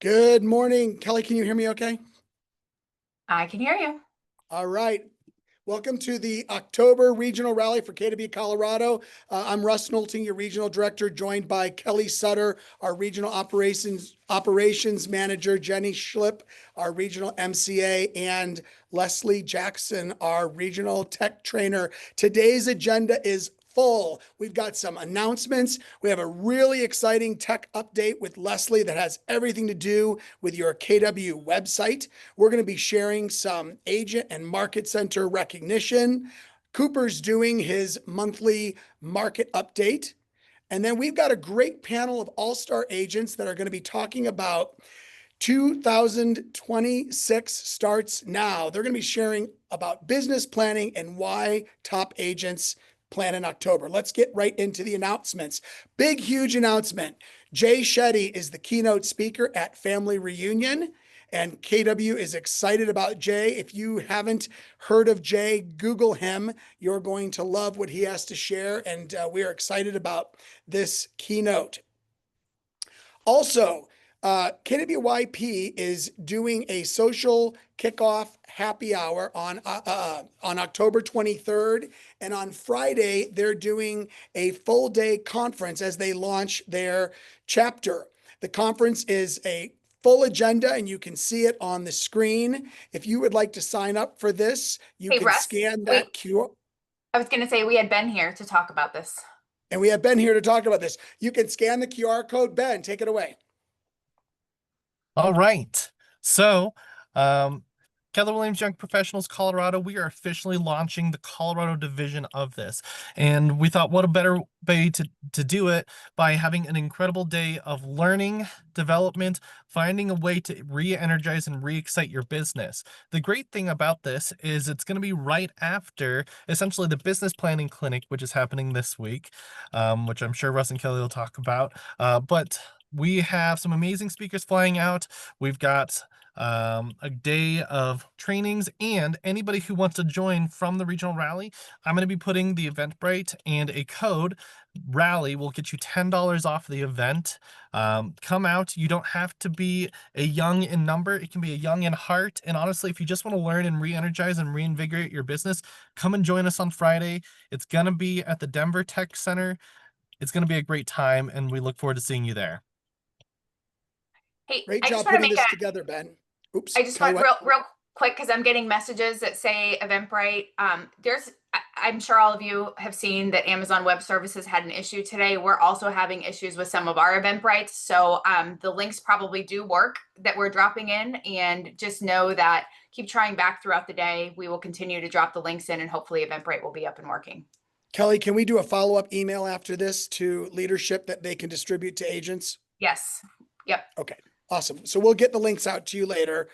Good morning. Kelly, can you hear me okay? I can hear you. All right. Welcome to the October Regional Rally for KW Colorado. I'm Russ Knowlton, your Regional Director, joined by Kelly Sutter, our Regional Operations Manager, Jenny Schlip, our Regional MCA, and Leslie Jackson, our Regional Tech Trainer. Today's agenda is full. We've got some announcements. We have a really exciting tech update with Leslie that has everything to do with your KW website. We're going to be sharing some agent and market center recognition. Cooper's doing his monthly market update. And then we've got a great panel of all-star agents that are going to be talking about 2026 starts now. They're going to be sharing about business planning and why top agents plan in October. Let's get right into the announcements. Big, huge announcement. Jay Shetty is the keynote speaker at Family Reunion, and KW is excited about Jay. If you haven't heard of Jay, Google him. You're going to love what he has to share, and we are excited about this keynote. Also, KWYP is doing a social kickoff happy hour on October 23rd. And on Friday, they're doing a full day conference as they launch their chapter. The conference is a full agenda and you can see it on the screen. If you would like to sign up for this, you can Russ, scan that QR. I was going to say we had Ben here to talk about this. And we have Ben here to talk about this. You can scan the QR code. Ben, take it away. All right. So, Keller Williams Young Professionals Colorado, we are officially launching the Colorado division of this. And we thought, what a better way to do it by having an incredible day of learning, development, finding a way to re-energize and re-excite your business. The great thing about this is it's going to be right after essentially the business planning clinic, which is happening this week, which I'm sure Russ and Kelly will talk about. But we have some amazing speakers flying out. We've got a day of trainings, and anybody who wants to join from the regional rally, I'm going to be putting the Eventbrite and a code rally will get you $10 off the event. Come out. You don't have to be a young in number. It can be a young in heart. And honestly, if you just want to learn and re-energize and reinvigorate your business, come and join us on Friday. It's going to be at the Denver Tech Center. It's going to be a great time, and we look forward to seeing you there. Hey, Great job putting this together, Ben. Oops. I just want real quick, because I'm getting messages that say Eventbrite. I'm sure all of you have seen that Amazon Web Services had an issue today. We're also having issues with some of our Eventbrites. So the links probably do work that we're dropping in, and just know that keep trying back throughout the day. We will continue to drop the links in, and hopefully Eventbrite will be up and working. Kelly, can we do a follow-up email after this to leadership that they can distribute to agents? Yes. Yep. Okay, awesome. So we'll get the links out to you later.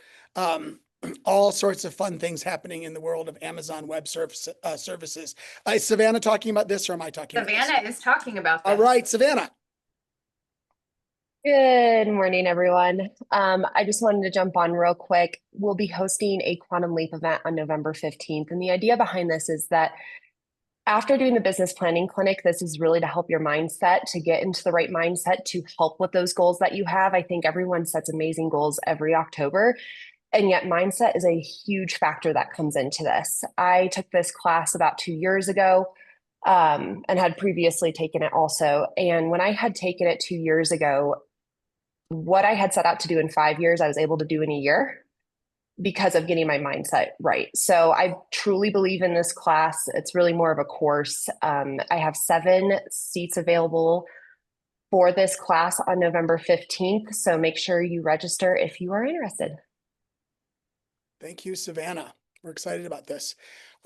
All sorts of fun things happening in the world of Amazon Web Services. Is Savannah talking about this, or am I talking about this? Savannah is talking about this. All right, Savannah. Good morning, everyone. I just wanted to jump on real quick. We'll be hosting a Quantum Leap event on November 15th. And the idea behind this is that after doing the business planning clinic, this is really to help your mindset, to get into the right mindset, to help with those goals that you have. I think everyone sets amazing goals every October, and yet mindset is a huge factor that comes into this. I took this class about 2 years ago and had previously taken it also. And when I had taken it 2 years ago, what I had set out to do in 5 years, I was able to do in a year because of getting my mindset right. So I truly believe in this class. It's really more of a course. I have 7 seats available for this class on November 15th. So make sure you register if you are interested. Thank you, Savannah. We're excited about this.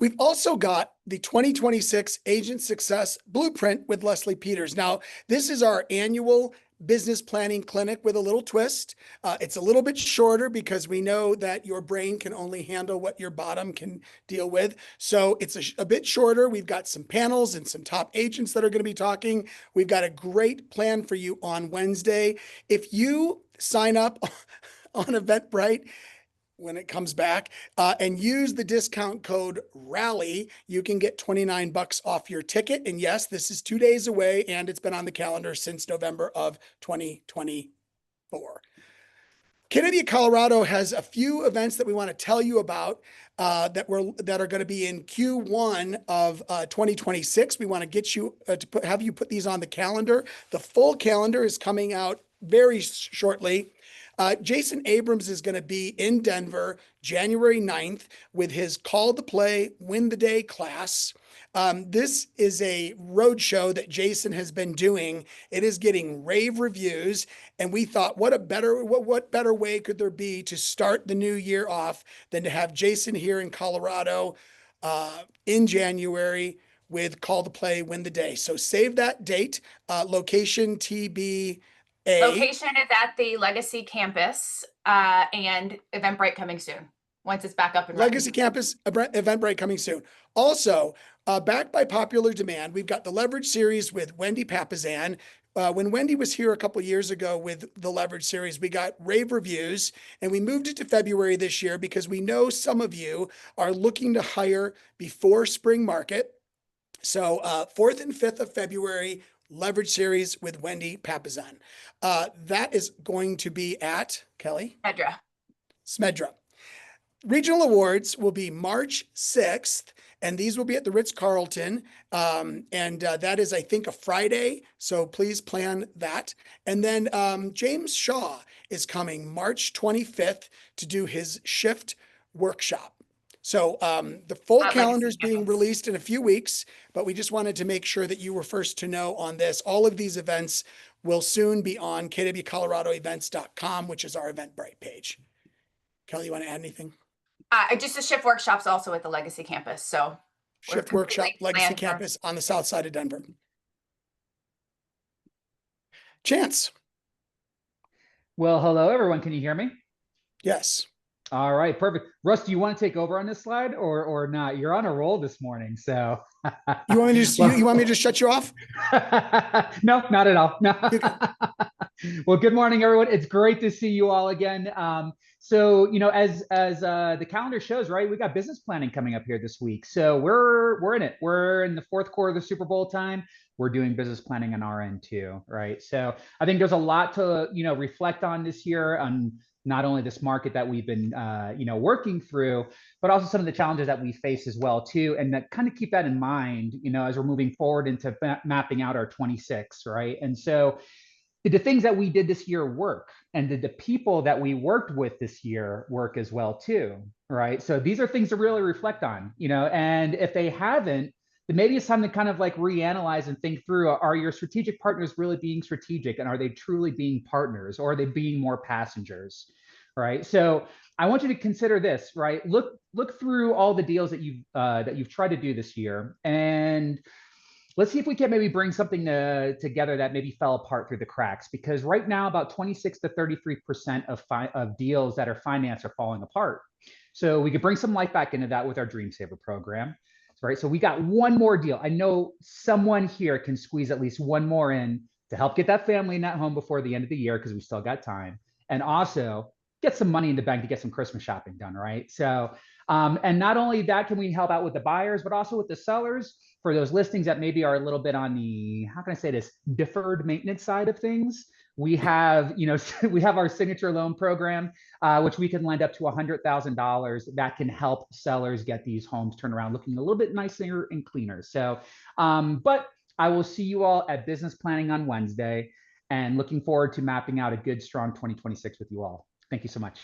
We've also got the 2026 Agent Success Blueprint with Leslie Peters. Now, this is our annual business planning clinic with a little twist. It's a little bit shorter because we know that your brain can only handle what your bottom can deal with. So it's a bit shorter. We've got some panels and some top agents that are going to be talking. We've got a great plan for you on Wednesday. If you sign up on Eventbrite when it comes back, and use the discount code RALLY, you can get $29 off your ticket. And yes, this is 2 days away, and it's been on the calendar since November of 2024. Kennedy, Colorado has a few events that we want to tell you about that are going to be in Q1 of 2026. We want to get you have you put these on the calendar. The full calendar is coming out very shortly. Jason Abrams is going to be in Denver January 9th with his Call to Play, Win the Day class. This is a road show that Jason has been doing. It is getting rave reviews, and we thought, what better way could there be to start the new year off than to have Jason here in Colorado in January with Call to Play, Win the Day. So save that date, location TBA. Location is at the Legacy Campus, and Eventbrite coming soon once it's back up and running. Legacy Campus, Eventbrite coming soon. Also, backed by popular demand, we've got the Leverage Series with Wendy Papasan. When Wendy was here a couple years ago with the Leverage Series, we got rave reviews, and we moved it to February this year because we know some of you are looking to hire before spring market. So 4th and 5th of February, Leverage Series with Wendy Papasan. That is going to be at, Kelly? Smedra. Regional awards will be March 6th, and these will be at the Ritz-Carlton. That is, I think, a Friday. So please plan that. And then James Shaw is coming March 25th to do his shift workshop. So the full calendar is being released in a few weeks, but we just wanted to make sure that you were first to know on this. All of these events will soon be on kwcoloradoevents.com, which is our Eventbrite page. Kelly, you want to add anything? Just the shift workshops also at the Legacy Campus. So Shift workshop, Legacy Campus on the south side of Denver. Chance. Well, hello, everyone. Can you hear me? Yes. All right, perfect. Russ, do you want to take over on this slide or not? You're on a roll this morning, so. You want me to just, you want me to just shut you off? No, not at all. No. Well, good morning, everyone. It's great to see you all again. So, you know, as the calendar shows, right, we got business planning coming up here this week. So we're in it. We're in the 4th quarter of the Super Bowl time. We're doing business planning on our end too, right? So I think there's a lot to, you know, reflect on this year on not only this market that we've been, you know, working through, but also some of the challenges that we face as well too. And that kind of keep that in mind, you know, as we're moving forward into mapping out our 26, right? And so did the things that we did this year work? And did the people that we worked with this year work as well too? right? So these are things to really reflect on, and if they haven't, then maybe it's time to kind of like reanalyze and think through, are your strategic partners really being strategic, and are they truly being partners, or are they being more passengers, right? So I want you to consider this, right? Look through all the deals that you've tried to do this year, and let's see if we can maybe bring something together that maybe fell apart through the cracks. Because right now, about 26 to 33% of deals that are financed are falling apart. So we could bring some life back into that with our Dream Saver program, right? So we got one more deal. I know someone here can squeeze at least one more in to help get that family in that home before the end of the year, because we still got time, and also get some money in the bank to get some Christmas shopping done, right? So, and not only that, can we help out with the buyers, but also with the sellers for those listings that maybe are a little bit on the, how can I say this, deferred maintenance side of things. We have, we have our signature loan program, which we can lend up to $100,000 that can help sellers get these homes turned around looking a little bit nicer and cleaner. So, but I will see you all at business planning on Wednesday, and looking forward to mapping out a good, strong 2026 with you all. Thank you so much.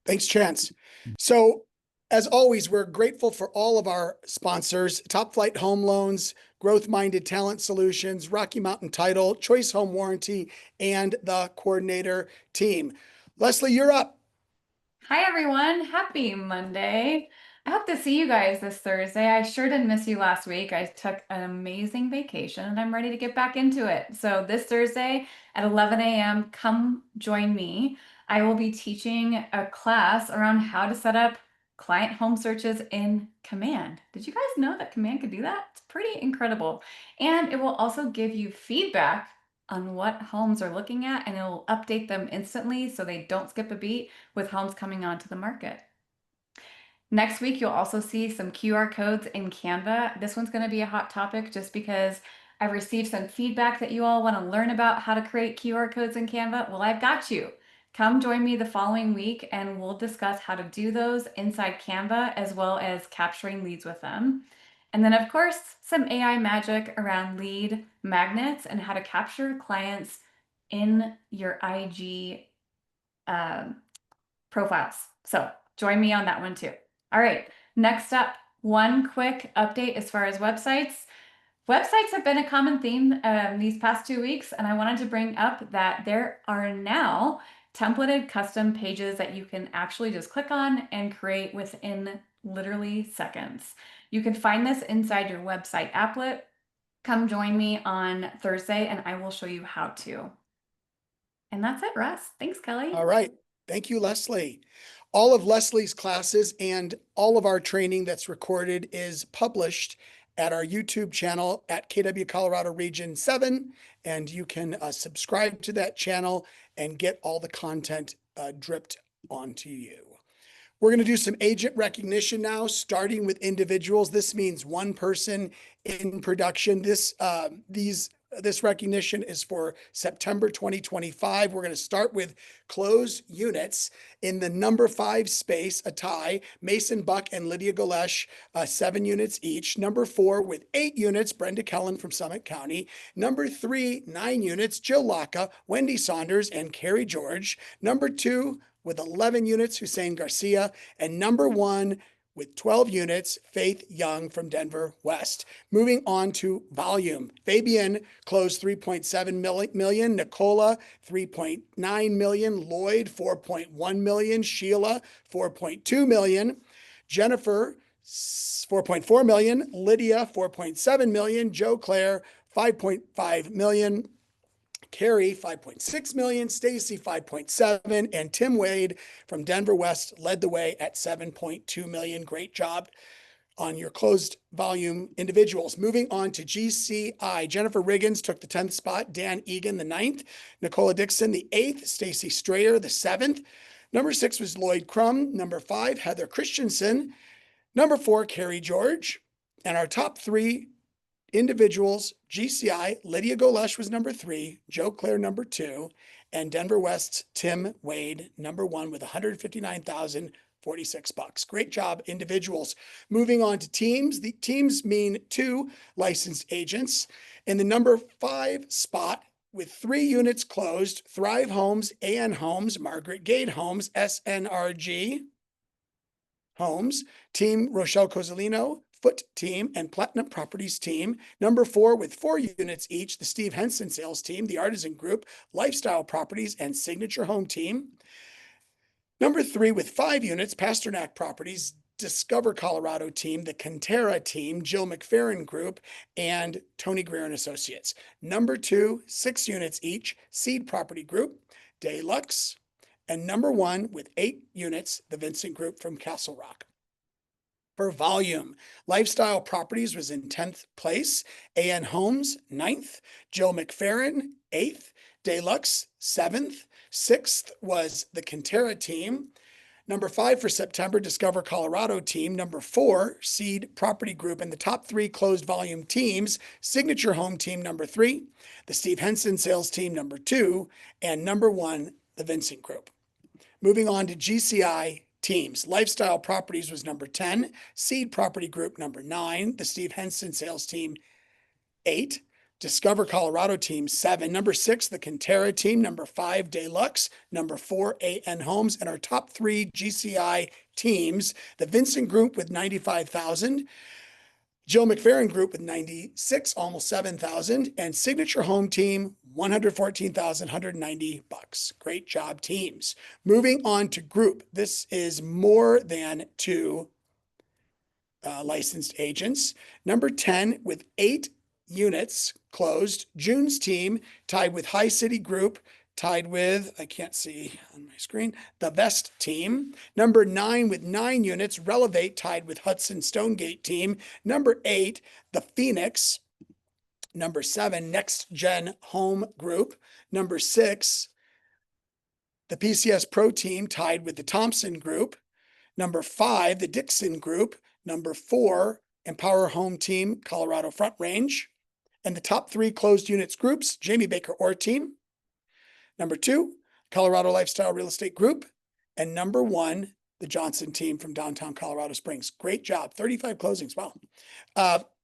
Thanks, Chance. So as always, we're grateful for all of our sponsors: Top Flight Home Loans, Growth Minded Talent Solutions, Rocky Mountain Title, Choice Home Warranty, and the Coordinator Team. Leslie, you're up. Hi everyone, happy Monday. I hope to see you guys this Thursday. I sure didn't miss you last week. I took an amazing vacation and I'm ready to get back into it. So this Thursday at 11 a.m., come join me. I will be teaching a class around how to set up client home searches in Command. Did you guys know that Command could do that? It's pretty incredible. And it will also give you feedback on what homes are looking at, and it will update them instantly so they don't skip a beat with homes coming onto the market. Next week, you'll also see some QR codes in Canva. This one's going to be a hot topic just because I've received some feedback that you all want to learn about how to create QR codes in Canva. Well, I've got you. Come join me the following week and we'll discuss how to do those inside Canva, as well as capturing leads with them. And then, of course, some AI magic around lead magnets and how to capture clients in your IG profiles. So join me on that one too. All right, next up, one quick update as far as websites. Websites have been a common theme these past 2 weeks, and I wanted to bring up that there are now templated custom pages that you can actually just click on and create within literally seconds. You can find this inside your website applet. Come join me on Thursday and I will show you how to. And that's it, Russ. Thanks, Kelly. All right. Thank you, Leslie. All of Leslie's classes and all of our training that's recorded is published at our YouTube channel at KW Colorado Region 7. And you can subscribe to that channel and get all the content dripped onto you. We're going to do some agent recognition now, starting with individuals. This means one person in production. This recognition is for September 2025. We're going to start with closed units. In the number 5 space, a tie, Mason Buck and Lydia Golesh, 7 units each. Number 4 with 8 units, Brenda Kellen from Summit County. Number 3, 9 units, Jill Laka, Wendy Saunders, and Carrie George. Number 2 with 11 units, Hussein Garcia. And number 1 with 12 units, Faith Young from Denver West. Moving on to volume. Fabian closed 3.7 million, Nicola 3.9 million, Lloyd 4.1 million, Sheila 4.2 million, Jennifer 4.4 million, Lydia 4.7 million, Joe Claire 5.5 million, Carrie 5.6 million, Stacy 5.7, and Tim Wade from Denver West led the way at 7.2 million. Great job on your closed volume individuals. Moving on to GCI, Jennifer Riggins took the 10th spot, Dan Egan the 9th, Nicola Dixon the 8th, Stacy Strayer the 7th. Number 6 was Lloyd Crum. Number 5, Heather Christensen. Number 4, Carrie George. And our top 3 individuals, GCI, Lydia Golesh was number 3, Joe Claire number 2, and Denver West's Tim Wade number 1 with $159,046. Great job, individuals. Moving on to teams. The teams mean 2 licensed agents. In the number 5 spot with 3 units closed, Thrive Homes, AN Homes, Margaret Gate Homes, SNRG. Homes, Team Rochelle Cozzolino, Foot Team, and Platinum Properties Team. Number 4 with 4 units each, the Steve Henson Sales Team, the Artisan Group, Lifestyle Properties, and Signature Home Team. Number 3 with 5 units, Pasternak Properties, Discover Colorado Team, the Cantera Team, Jill McFerrin Group, and Tony Greer and Associates. Number 2, 6 units each, Seed Property Group, Deluxe, and number 1 with 8 units, the Vincent Group from Castle Rock. For volume, Lifestyle Properties was in 10th place, AN Homes 9th, Jill McFerrin 8th, Deluxe 7th, 6th was the Cantera Team. Number 5 for September, Discover Colorado Team. Number 4, Seed Property Group. And the top 3 closed volume teams, Signature Home Team number 3, the Steve Henson Sales Team number 2, and number 1, the Vincent Group. Moving on to GCI teams. Lifestyle Properties was number 10, Seed Property Group number 9, the Steve Henson Sales Team 8, Discover Colorado Team 7, number 6, the Cantera Team, number 5, Deluxe, number 4, AN Homes, and our top 3 GCI teams, the Vincent Group with 95,000, Jill McFerrin Group with 96, almost 7,000, and Signature Home Team, 114,190 bucks. Great job, teams. Moving on to group. This is more than 2 licensed agents. Number 10 with 8 units closed. June's Team tied with High City Group, tied with, I can't see on my screen, the Vest Team. Number 9 with 9 units, Relevate tied with Hudson Stonegate Team. Number 8, the Phoenix. Number 7, Next Gen Home Group. Number 6, the PCS Pro Team tied with the Thompson Group. Number 5, the Dixon Group. Number 4, Empower Home Team, Colorado Front Range. And the top 3 closed units groups, Jamie Baker Orr Team. Number 2, Colorado Lifestyle Real Estate Group. And number 1, the Johnson Team from downtown Colorado Springs. Great job. 35 closings. Wow.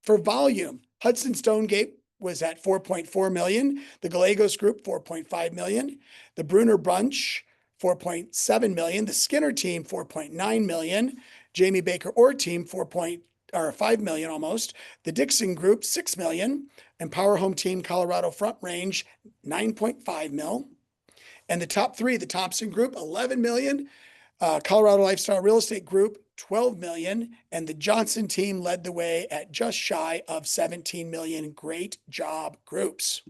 For volume, Hudson Stonegate was at 4.4 million. The Gallegos Group, 4.5 million. The Bruner Bunch, 4.7 million. The Skinner Team, 4.9 million. Jamie Baker Orr Team, 5 million almost. The Dixon Group, 6 million. Empower Home Team, Colorado Front Range, 9.5 mil. And the top 3, the Thompson Group, 11 million. Colorado Lifestyle Real Estate Group, 12 million. And the Johnson Team led the way at just shy of 17 million. Great job, groups.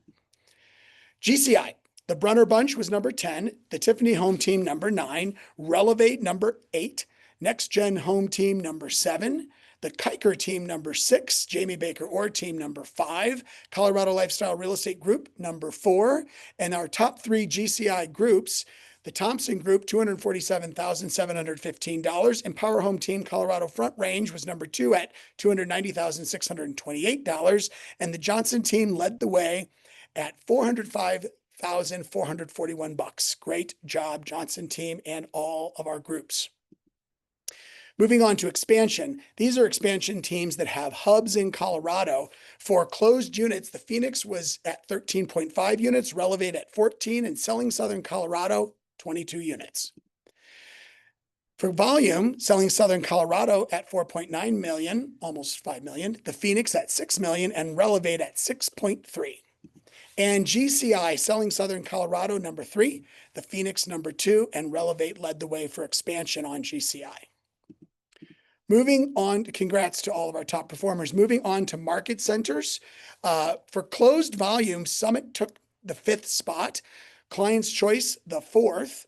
GCI, the Brunner Bunch was number 10. The Tiffany Home Team, number 9. Relevate, number 8. Next Gen Home Team, number 7. The Kiker Team, number 6, Jamie Baker Orr Team, number 5, Colorado Lifestyle Real Estate Group, number 4, and our top 3 GCI groups, the Thompson Group, $247,715, Empower Home Team Colorado Front Range was number 2 at $290,628, and the Johnson Team led the way at $405,441. Great job, Johnson Team and all of our groups. Moving on to expansion. These are expansion teams that have hubs in Colorado. For closed units, the Phoenix was at 13.5 units, Relevate at 14, and Selling Southern Colorado, 22 units. For volume, Selling Southern Colorado at 4.9 million, almost 5 million, the Phoenix at 6 million, and Relevate at 6.3. And GCI, Selling Southern Colorado, number 3, the Phoenix, number 2, and Relevate led the way for expansion on GCI. Moving on, congrats to all of our top performers. Moving on to market centers. For closed volume, Summit took the 5th spot, Client's Choice the 4th,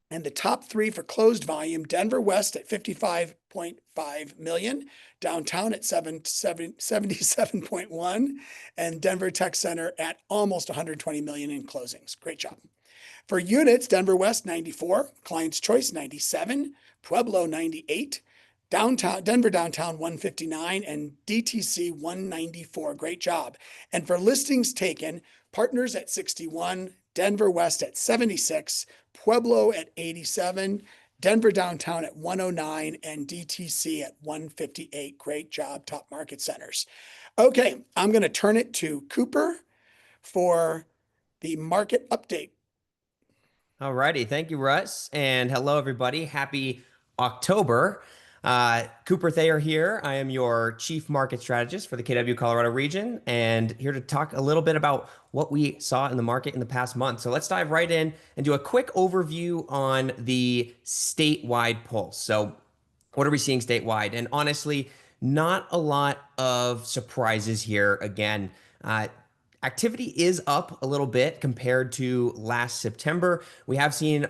and the top 3 for closed volume, Denver West at 55.5 million, Downtown at 77.1, and Denver Tech Center at almost 120 million in closings. Great job. For units, Denver West 94, Client's Choice 97, Pueblo 98, Denver Downtown 159, and DTC 194. Great job. And for listings taken, Partners at 61, Denver West at 76, Pueblo at 87, Denver Downtown at 109, and DTC at 158. Great job, top market centers. Okay, I'm going to turn it to Cooper for the market update. All righty. Thank you, Russ. And hello, everybody. Happy October. Cooper Thayer here. I am your Chief Market Strategist for the KW Colorado region and here to talk a little bit about what we saw in the market in the past month. So let's dive right in and do a quick overview on the statewide pulse. So what are we seeing statewide? And honestly, not a lot of surprises here. Again, activity is up a little bit compared to last September. We have seen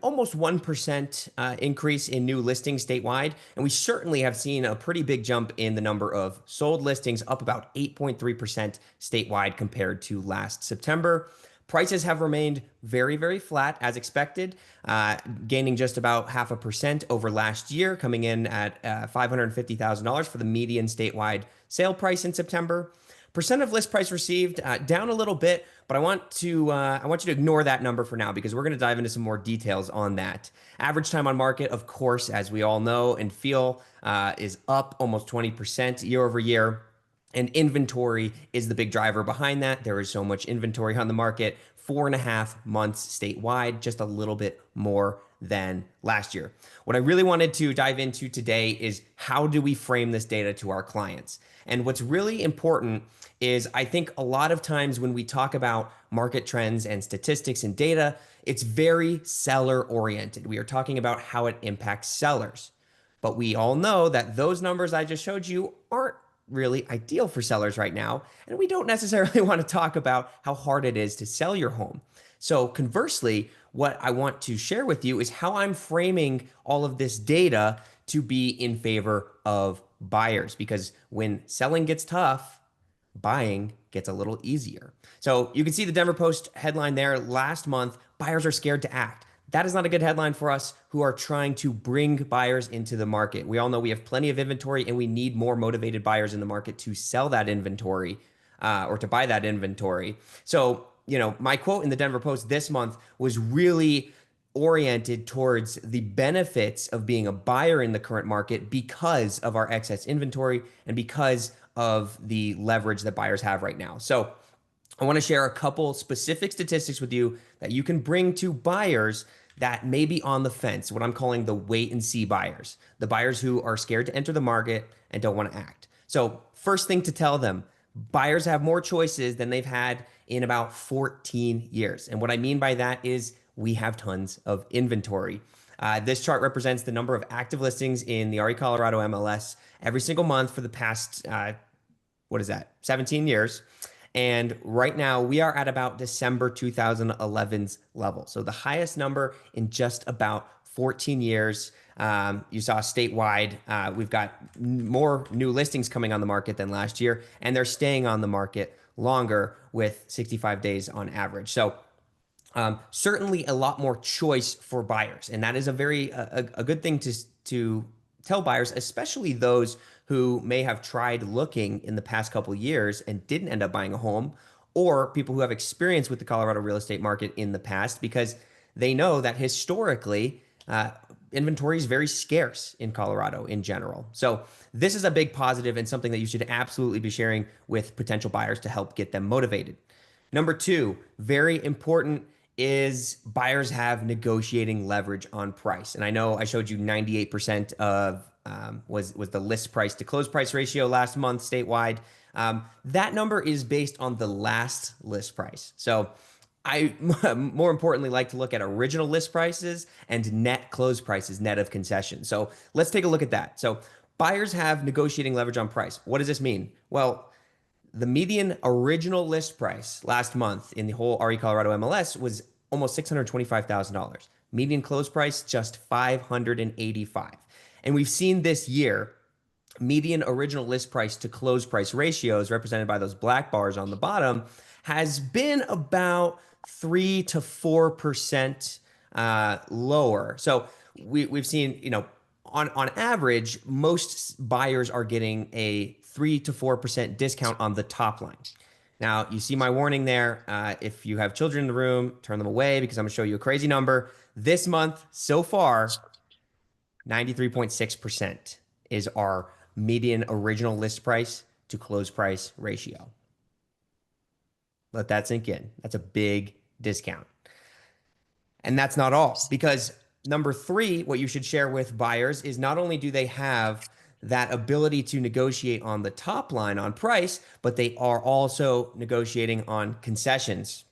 almost 1% increase in new listings statewide, and we certainly have seen a pretty big jump in the number of sold listings, up about 8.3% statewide compared to last September. Prices have remained very, very flat as expected, gaining just about 0.5% over last year, coming in at $550,000 for the median statewide sale price in September. Percent of list price received down a little bit, but I want you to ignore that number for now because we're going to dive into some more details on that. Average time on market, of course, as we all know and feel, is up almost 20% year over year. And inventory is the big driver behind that. There is so much inventory on the market, 4.5 months statewide, just a little bit more than last year. What I really wanted to dive into today is how do we frame this data to our clients? And what's really important is I think a lot of times when we talk about market trends and statistics and data, it's very seller oriented. We are talking about how it impacts sellers. But we all know that those numbers I just showed you aren't really ideal for sellers right now. And we don't necessarily want to talk about how hard it is to sell your home. So conversely, what I want to share with you is how I'm framing all of this data to be in favor of buyers, because when selling gets tough, buying gets a little easier. So you can see the Denver Post headline there. Last month, buyers are scared to act. That is not a good headline for us who are trying to bring buyers into the market. We all know we have plenty of inventory and we need more motivated buyers in the market to sell that inventory or to buy that inventory. So, my quote in the Denver Post this month was really oriented towards the benefits of being a buyer in the current market because of our excess inventory and because of the leverage that buyers have right now. So I want to share a couple specific statistics with you that you can bring to buyers that may be on the fence, what I'm calling the wait and see buyers, the buyers who are scared to enter the market and don't want to act. So first thing to tell them, buyers have more choices than they've had in about 14 years. And what I mean by that is we have tons of inventory. This chart represents the number of active listings in the RE Colorado MLS every single month for the past, 17 years. And right now we are at about December 2011's level. So the highest number in just about 14 years. You saw statewide, we've got more new listings coming on the market than last year, and they're staying on the market longer with 65 days on average. So certainly a lot more choice for buyers. And that is a very a good thing to tell buyers, especially those who may have tried looking in the past couple of years and didn't end up buying a home, or people who have experience with the Colorado real estate market in the past, because they know that historically inventory is very scarce in Colorado in general. So this is a big positive and something that you should absolutely be sharing with potential buyers to help get them motivated. Number two, very important, is buyers have negotiating leverage on price. And I know I showed you 98% of was the list price to close price ratio last month statewide. That number is based on the last list price. So I more importantly like to look at original list prices and net close prices, net of concessions. So let's take a look at that. So buyers have negotiating leverage on price. What does this mean? Well, the median original list price last month in the whole RE Colorado MLS was almost $625,000. Median close price just $585,000. And we've seen this year median original list price to close price ratios, represented by those black bars on the bottom, has been about 3 to 4% lower. So we've seen, on average, most buyers are getting a 3 to 4% discount on the top line. Now, you see my warning there. If you have children in the room, turn them away because I'm going to show you a crazy number. This month, so far, 93.6% is our median original list price to close price ratio. Let that sink in. That's a big discount. And that's not all, because number three, what you should share with buyers is not only do they have that ability to negotiate on the top line on price, but they are also negotiating on concessions.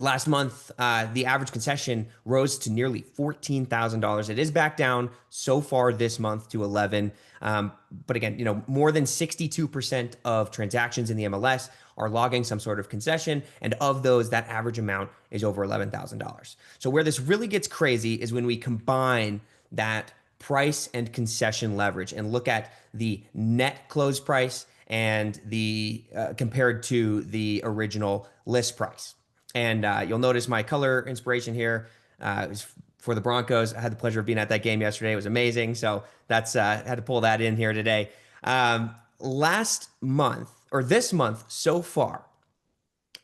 Last month, the average concession rose to nearly $14,000. It is back down so far this month to 11. But again, more than 62% of transactions in the MLS are logging some sort of concession. And of those, that average amount is over $11,000. So where this really gets crazy is when we combine that price and concession leverage and look at the net close price and the compared to the original list price. And you'll notice my color inspiration here is for the Broncos. I had the pleasure of being at that game yesterday. It was amazing. So that's had to pull that in here today. Last month or this month so far,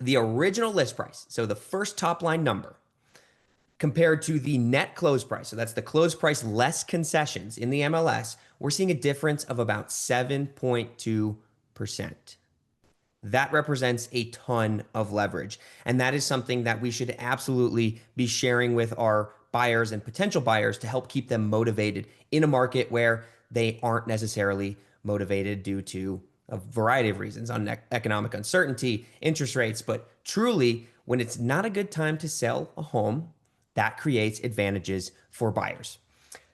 the original list price, so the first top line number, compared to the net close price, so that's the close price less concessions in the MLS, we're seeing a difference of about 7.2%. That represents a ton of leverage. And that is something that we should absolutely be sharing with our buyers and potential buyers to help keep them motivated in a market where they aren't necessarily motivated due to a variety of reasons, on economic uncertainty, interest rates. But truly, when it's not a good time to sell a home, that creates advantages for buyers.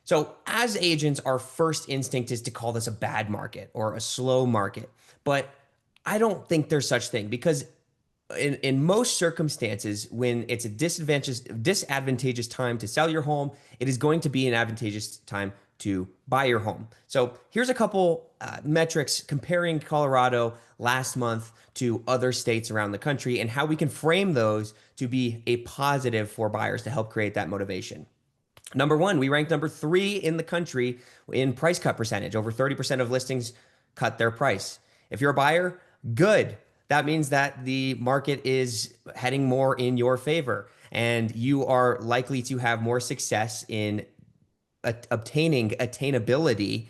So as agents, our first instinct is to call this a bad market or a slow market. But I don't think there's such thing, because in most circumstances, when it's a disadvantageous time to sell your home, it is going to be an advantageous time to buy your home. So here's a couple metrics comparing Colorado last month to other states around the country and how we can frame those to be a positive for buyers to help create that motivation. Number one, we ranked number 3 in the country in price cut percentage. Over 30% of listings cut their price. If you're a buyer, good. That means that the market is heading more in your favor, and you are likely to have more success in obtaining attainability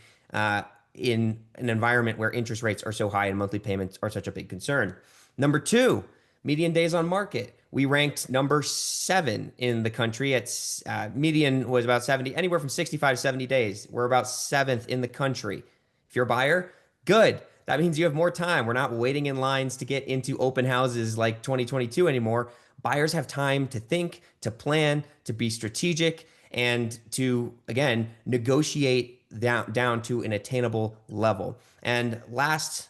in an environment where interest rates are so high and monthly payments are such a big concern. Number 2, median days on market. We ranked number 7 in the country. It's median was about 70, anywhere from 65 to 70 days. We're about 7th in the country. If you're a buyer, good. That means you have more time. We're not waiting in lines to get into open houses like 2022 anymore. Buyers have time to think, to plan, to be strategic, and to, again, negotiate down to an attainable level. And last,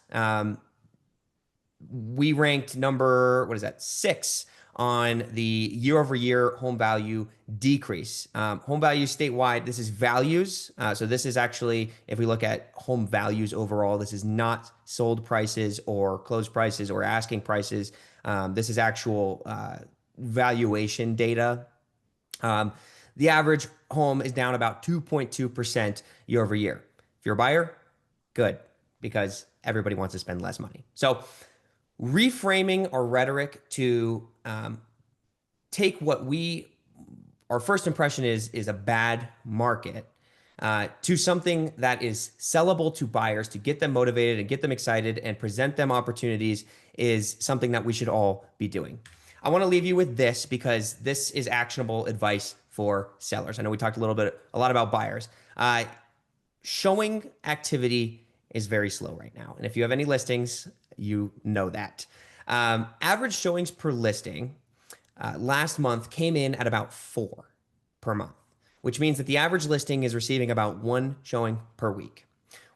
we ranked number, 6 on the year-over-year home value decrease. Home value statewide, this is values. So this is actually, if we look at home values overall, this is not sold prices or closed prices or asking prices. This is actual valuation data. The average home is down about 2.2% year over year. If you're a buyer, good, because everybody wants to spend less money. So reframing our rhetoric to take what our first impression is a bad market to something that is sellable to buyers, to get them motivated and get them excited and present them opportunities, is something that we should all be doing. I want to leave you with this, because this is actionable advice for sellers. I know we talked a lot about buyers. Showing activity is very slow right now. And if you have any listings, you know that. Average showings per listing last month came in at about 4 per month, which means that the average listing is receiving about 1 showing per week.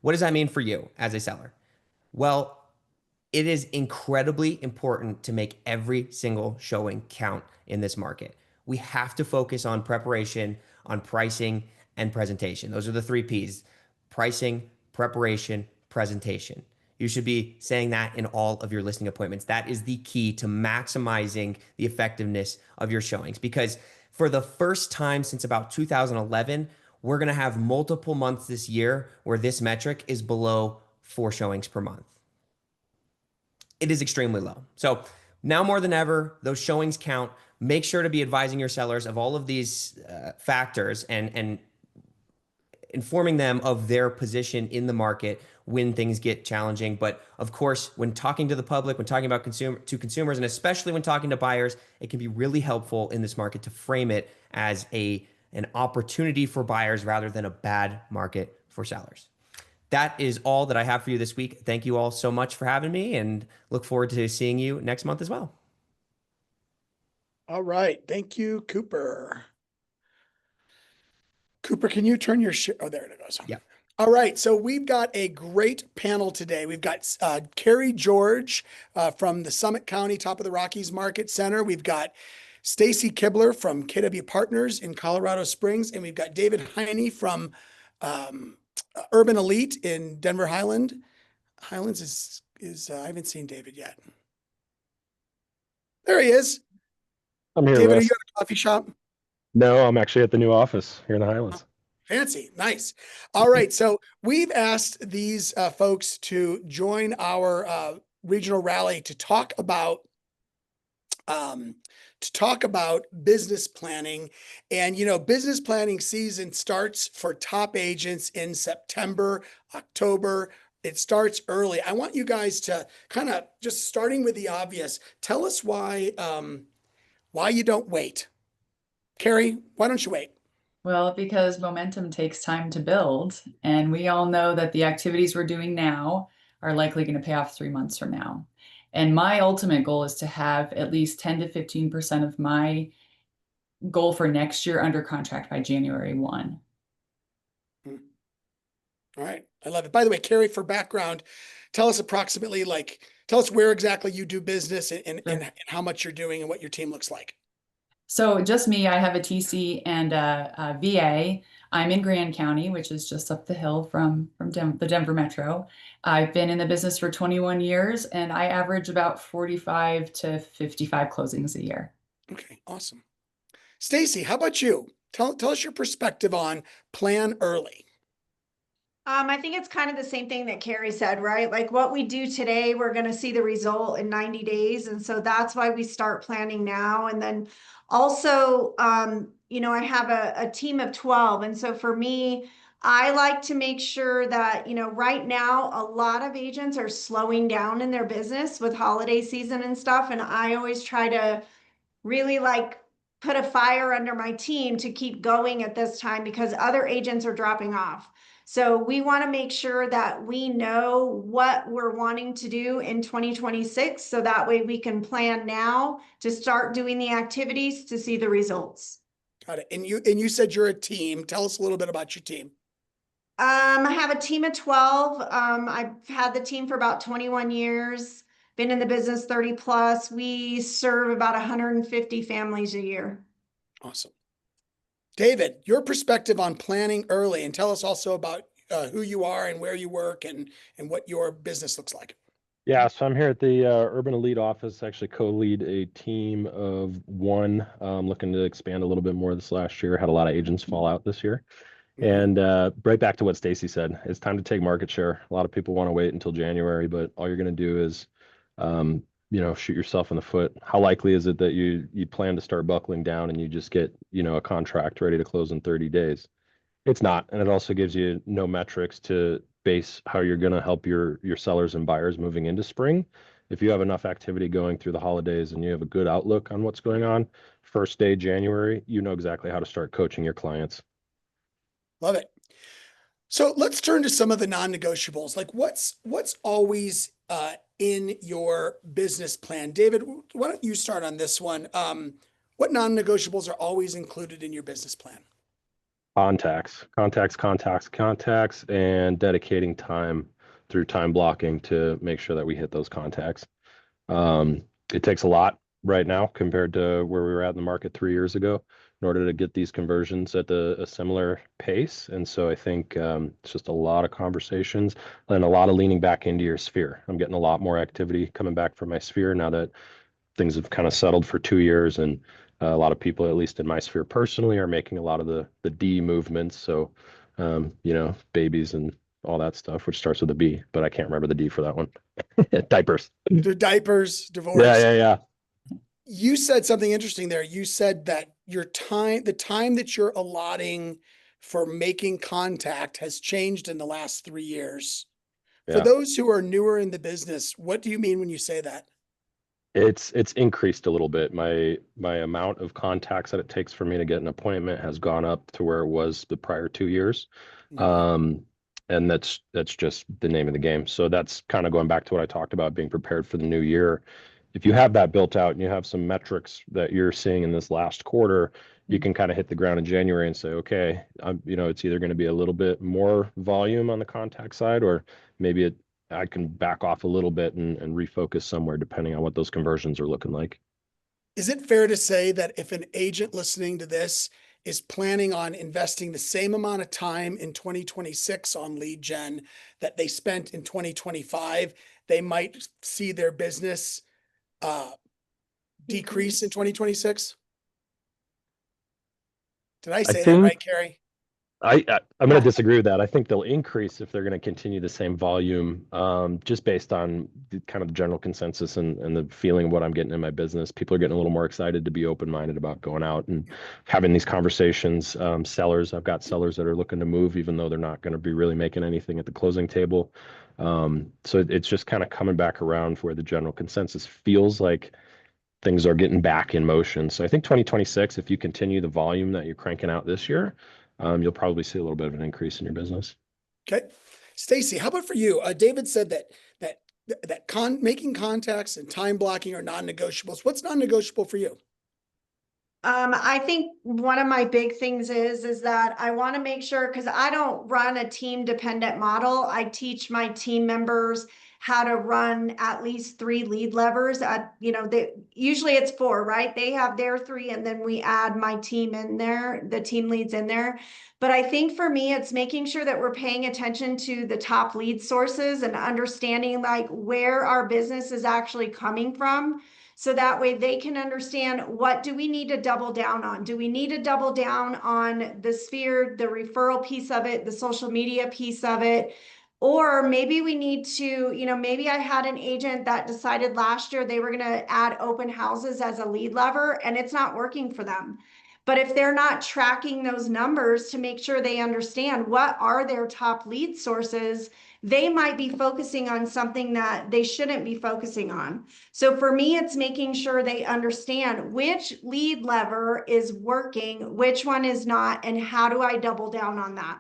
What does that mean for you as a seller? Well, it is incredibly important to make every single showing count in this market. We have to focus on preparation, on pricing, and presentation. Those are the 3 Ps: pricing, preparation, presentation. You should be saying that in all of your listing appointments. That is the key to maximizing the effectiveness of your showings, because for the first time since about 2011, we're going to have multiple months this year where this metric is below 4 showings per month. It is extremely low. So now more than ever, those showings count. Make sure to be advising your sellers of all of these factors and informing them of their position in the market when things get challenging. But of course, when talking to the public, when talking about consumers, and especially when talking to buyers, it can be really helpful in this market to frame it as a an opportunity for buyers rather than a bad market for sellers. That is all that I have for you this week. Thank you all so much for having me, and look forward to seeing you next month as well. All right. Thank you, Cooper. Cooper, can you turn your oh, there it goes. Yeah. All right. So we've got a great panel today. We've got Carrie George from the Summit County Top of the Rockies Market Center. We've got Stacy Kibler from KW Partners in Colorado Springs. And we've got David Heine from Urban Elite in Denver Highlands is I haven't seen David yet. There he is. I'm here, David, are Russ. you at a coffee shop? No, I'm actually at the new office here in the Highlands. Fancy. Nice. All right. So we've asked these folks to join our regional rally to talk about business planning. And, you know, business planning season starts for top agents in September, October. It starts early. I want you guys to kind of, just starting with the obvious, tell us why you don't wait. Carrie, why don't you wait? Well, because momentum takes time to build, and we all know that the activities we're doing now are likely going to pay off 3 months from now. And my ultimate goal is to have at least 10 to 15% of my goal for next year under contract by January 1. All right. I love it. By the way, Carrie, for background, tell us where exactly you do business and how much you're doing and what your team looks like. So just me, I have a TC and a VA. I'm in Grand County, which is just up the hill from the Denver Metro. I've been in the business for 21 years, and I average about 45 to 55 closings a year. Okay, awesome. Stacy, how about you? Tell us your perspective on plan early. I think it's kind of the same thing that Carrie said, right? Like what we do today, we're going to see the result in 90 days. And so that's why we start planning now. And then also, you know, I have a team of 12. And so for me, I like to make sure that, you know, right now, a lot of agents are slowing down in their business with holiday season and stuff. And I always try to really put a fire under my team to keep going at this time because other agents are dropping off. So we want to make sure that we know what we're wanting to do in 2026. So that way we can plan now to start doing the activities to see the results. Got it. And you said you're a team. Tell us a little bit about your team. I have a team of 12. I've had the team for about 21 years, been in the business 30 plus. We serve about 150 families a year. Awesome. David, your perspective on planning early, and tell us also about who you are and where you work and what your business looks like. Yeah, so I'm here at the Urban Elite office, actually co-lead a team of one, looking to expand a little bit more this last year. Had a lot of agents fall out this year. And right back to what Stacy said, it's time to take market share. A lot of people want to wait until January, but all you're going to do is you know, shoot yourself in the foot. How likely is it that you plan to start buckling down and you just get, you know, a contract ready to close in 30 days? It's not. And it also gives you no metrics to base how you're going to help your sellers and buyers moving into spring. If you have enough activity going through the holidays and you have a good outlook on what's going on, first day January, you know exactly how to start coaching your clients. Love it. So let's turn to some of the non-negotiables. Like what's always in your business plan? David, why don't you start on this one? What non-negotiables are always included in your business plan? Contacts, and dedicating time through time blocking to make sure that we hit those contacts. It takes a lot right now compared to where we were at in the market 3 years ago in order to get these conversions at a similar pace. And so I think it's just a lot of conversations and a lot of leaning back into your sphere. I'm getting a lot more activity coming back from my sphere now that things have kind of settled for 2 years, and a lot of people, at least in my sphere personally, are making a lot of the D movements. So, you know, babies and all that stuff, which starts with a B, but I can't remember the D for that one. Diapers. The diapers, divorce. Yeah. You said something interesting there. You said that the time that you're allotting for making contact has changed in the last 3 years. For Yeah. those who are newer in the business, what do you mean when you say that? It's increased a little bit. My amount of contacts that it takes for me to get an appointment has gone up to where it was the prior 2 years. And that's just the name of the game. So that's kind of going back to what I talked about, being prepared for the new year. If you have that built out and you have some metrics that you're seeing in this last quarter, you can kind of hit the ground in January and say, okay, it's either going to be a little bit more volume on the contact side, or maybe I can back off a little bit and refocus somewhere depending on what those conversions are looking like. Is it fair to say that if an agent listening to this is planning on investing the same amount of time in 2026 on lead gen that they spent in 2025, they might see their business decrease in 2026? Did I say that right, Carrie? I'm going to disagree with that. I think they'll increase if they're going to continue the same volume, just based on the kind of general consensus and the feeling of what I'm getting in my business. People are getting a little more excited to be open-minded about going out and having these conversations. I've got sellers that are looking to move, even though they're not going to be really making anything at the closing table. So it's just kind of coming back around where the general consensus feels like things are getting back in motion. So I think 2026, if you continue the volume that you're cranking out this year, you'll probably see a little bit of an increase in your business. Okay. Stacy, how about for you? David said that making contacts and time blocking are non-negotiables. What's non-negotiable for you? I think one of my big things is that I want to make sure, because I don't run a team dependent model. I teach my team members how to run at least 3 lead levers. Usually it's 4, right? They have their 3, and then we add my team in there, the team leads in there. But I think for me, it's making sure that we're paying attention to the top lead sources and understanding like where our business is actually coming from. So that way they can understand, what do we need to double down on? Do we need to double down on the sphere, the referral piece of it, the social media piece of it? Or maybe we need to, maybe I had an agent that decided last year they were going to add open houses as a lead lever, and it's not working for them. But if they're not tracking those numbers to make sure they understand what are their top lead sources, they might be focusing on something that they shouldn't be focusing on. So for me, it's making sure they understand which lead lever is working, which one is not, and how do I double down on that?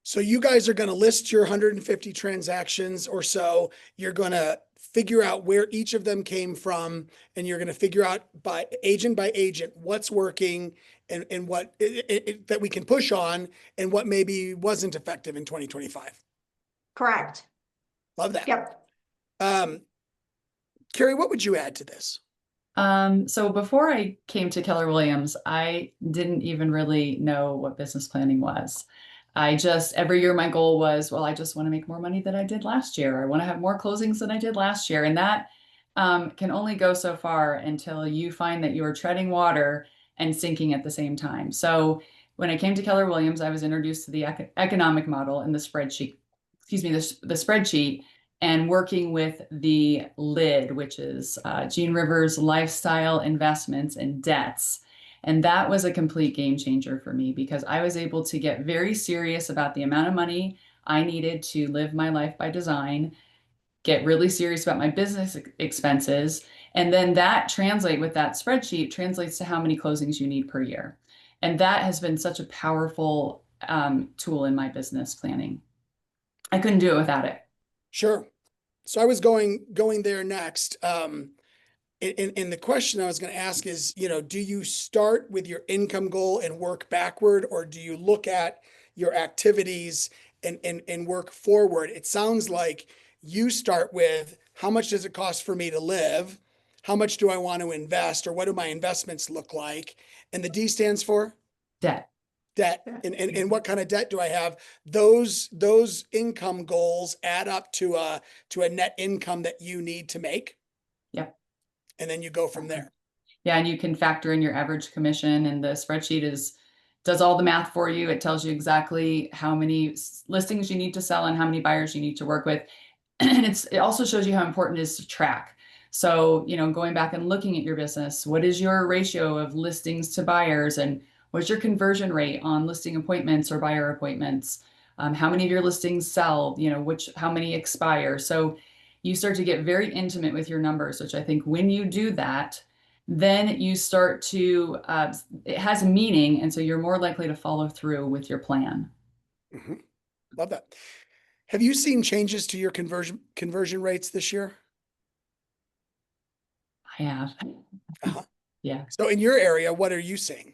So you guys are going to list your 150 transactions or so. You're going to figure out where each of them came from, and you're going to figure out by agent what's working and what that we can push on, and what maybe wasn't effective in 2025. Correct. Love that. Yep. Carrie, what would you add to this? So before I came to Keller Williams, I didn't even really know what business planning was. Every year my goal was, well, I just want to make more money than I did last year. I want to have more closings than I did last year. And that can only go so far until you find that you are treading water and sinking at the same time. So when I came to Keller Williams, I was introduced to the economic model in the spreadsheet, the spreadsheet, and working with the LID, which is Gene Rivers Lifestyle Investments and Debts. And that was a complete game changer for me, because I was able to get very serious about the amount of money I needed to live my life by design, get really serious about my business expenses. And then that with that spreadsheet translates to how many closings you need per year. And that has been such a powerful tool in my business planning. I couldn't do it without it. Sure. So I was going there next. And the question I was going to ask is, do you start with your income goal and work backward, or do you look at your activities and work forward? It sounds like you start with, how much does it cost for me to live? How much do I want to invest, or what do my investments look like? And the D stands for? Debt. And what kind of debt do I have? Those income goals add up to a net income that you need to make. Yep. And then you go from there. Yeah, and you can factor in your average commission, and the spreadsheet does all the math for you. It tells you exactly how many listings you need to sell and how many buyers you need to work with. And it also shows you how important it is to track. So, going back and looking at your business, what is your ratio of listings to buyers, and what's your conversion rate on listing appointments or buyer appointments? How many of your listings sell? How many expire? So you start to get very intimate with your numbers, which I think when you do that, then you start to, it has a meaning. And so you're more likely to follow through with your plan. Mhm. Love that. Have you seen changes to your conversion rates this year? I have. Uh-huh. Yeah. So in your area, what are you seeing?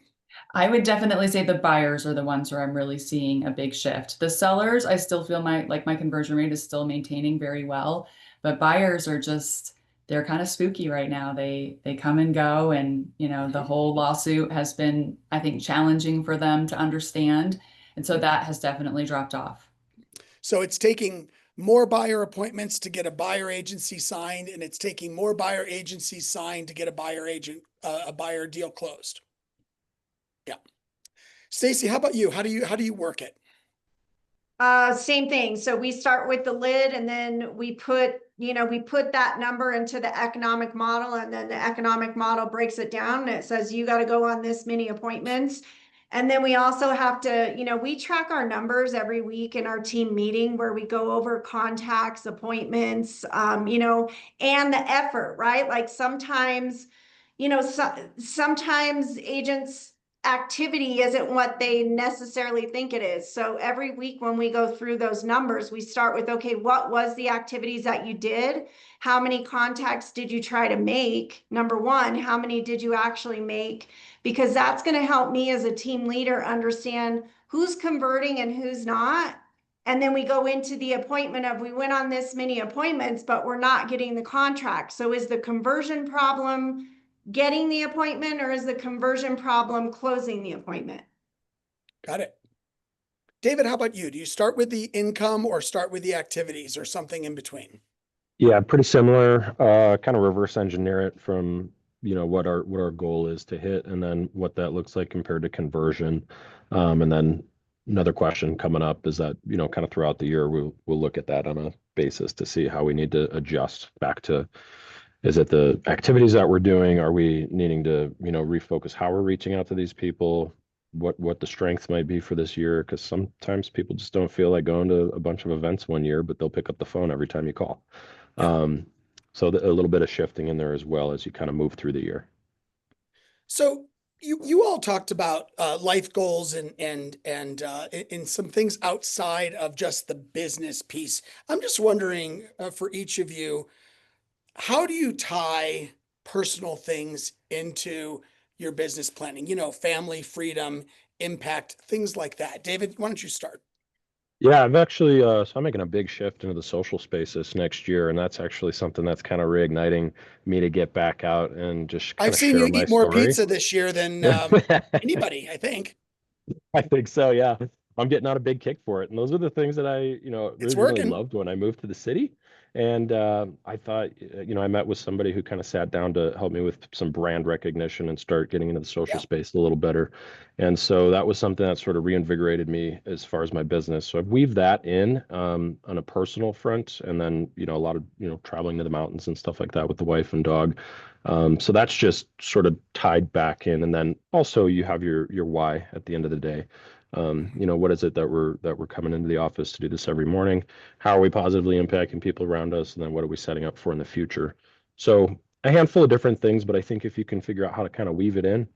I would definitely say the buyers are the ones where I'm really seeing a big shift. The sellers, I still feel my conversion rate is still maintaining very well, but buyers are just, they're kind of spooky right now. They come and go, and the whole lawsuit has been, I think, challenging for them to understand. And so that has definitely dropped off. So it's taking more buyer appointments to get a buyer agency signed, and it's taking more buyer agencies signed to get a buyer deal closed. Yeah. Stacy, how about you? How do you work it? Same thing. So we start with the lid, and then we put that number into the economic model, and then the economic model breaks it down, and it says you got to go on this many appointments. And then we also have to, we track our numbers every week in our team meeting where we go over contacts, appointments, and the effort, right? Like sometimes, sometimes agents activity isn't what they necessarily think it is. So every week when we go through those numbers, we start with, okay, what was the activities that you did? How many contacts did you try to make? Number one, how many did you actually make? Because that's going to help me as a team leader understand who's converting and who's not. And then we go into the appointment of, we went on this many appointments, but we're not getting the contract. So is the conversion problem getting the appointment, or is the conversion problem closing the appointment? Got it. David, how about you? Do you start with the income or start with the activities or something in between? Yeah, pretty similar. Kind of reverse engineer it from, what our goal is to hit, and then what that looks like compared to conversion. And then another question coming up is that, kind of throughout the year, we'll look at that on a basis to see how we need to adjust back to, is it the activities that we're doing? Are we needing to, refocus how we're reaching out to these people? What the strengths might be for this year? Because sometimes people just don't feel like going to a bunch of events one year, but they'll pick up the phone every time you call. So a little bit of shifting in there as well as you kind of move through the year. So you all talked about life goals and in some things outside of just the business piece. I'm just wondering for each of you, how do you tie personal things into your business planning? Family, freedom, impact, things like that. David, why don't you start? Yeah, I've actually, so I'm making a big shift into the social space this next year, and that's actually something that's kind of reigniting me to get back out and just kind I've of seen you share my eat more story. pizza this year than anybody, I think. I think so, yeah. I'm getting on a big kick for it. And those are the things that I, It's originally working. loved when I moved to the city. And I thought, I met with somebody who kind of sat down to help me with some brand recognition and start getting into the social Yeah. space a little better. And so that was something that sort of reinvigorated me as far as my business. So I've weaved that in on a personal front, and then, a lot of, traveling to the mountains and stuff like that with the wife and dog. So that's just sort of tied back in. And then also you have your why at the end of the day. What is it that we're coming into the office to do this every morning? How are we positively impacting people around us? And then what are we setting up for in the future? So a handful of different things, but I think if you can figure out how to kind of weave it in,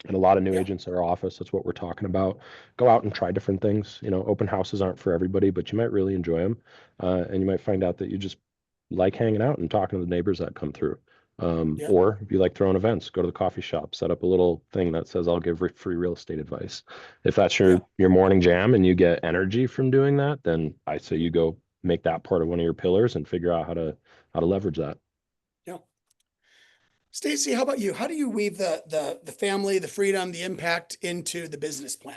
and a lot of new Yeah. agents at our office, that's what we're talking about. Go out and try different things. Open houses aren't for everybody, but you might really enjoy them. And you might find out that you just like hanging out and talking to the neighbors that come through. Yeah. Or if you like throwing events, go to the coffee shop, set up a little thing that says, I'll give free real estate advice. If that's your morning jam and you get energy from doing that, then I say you go make that part of one of your pillars and figure out how to leverage that. Yeah. Stacy, how about you? How do you weave the family, the freedom, the impact into the business plan?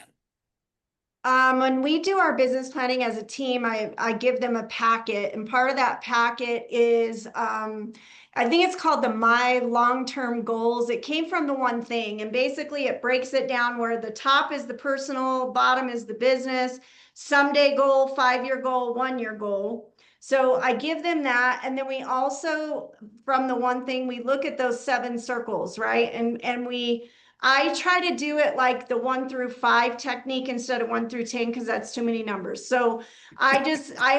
When we do our business planning as a team, I give them a packet, and part of that packet is, I think it's called the My Long-Term Goals. It came from the One Thing, and basically it breaks it down where the top is the personal, bottom is the business, someday goal, 5-year goal, 1-year goal. So I give them that, and then we also, from the One Thing, we look at those 7 circles, right? And we I try to do it like the 1 through 5 technique instead of 1 through 10, because that's too many numbers. So I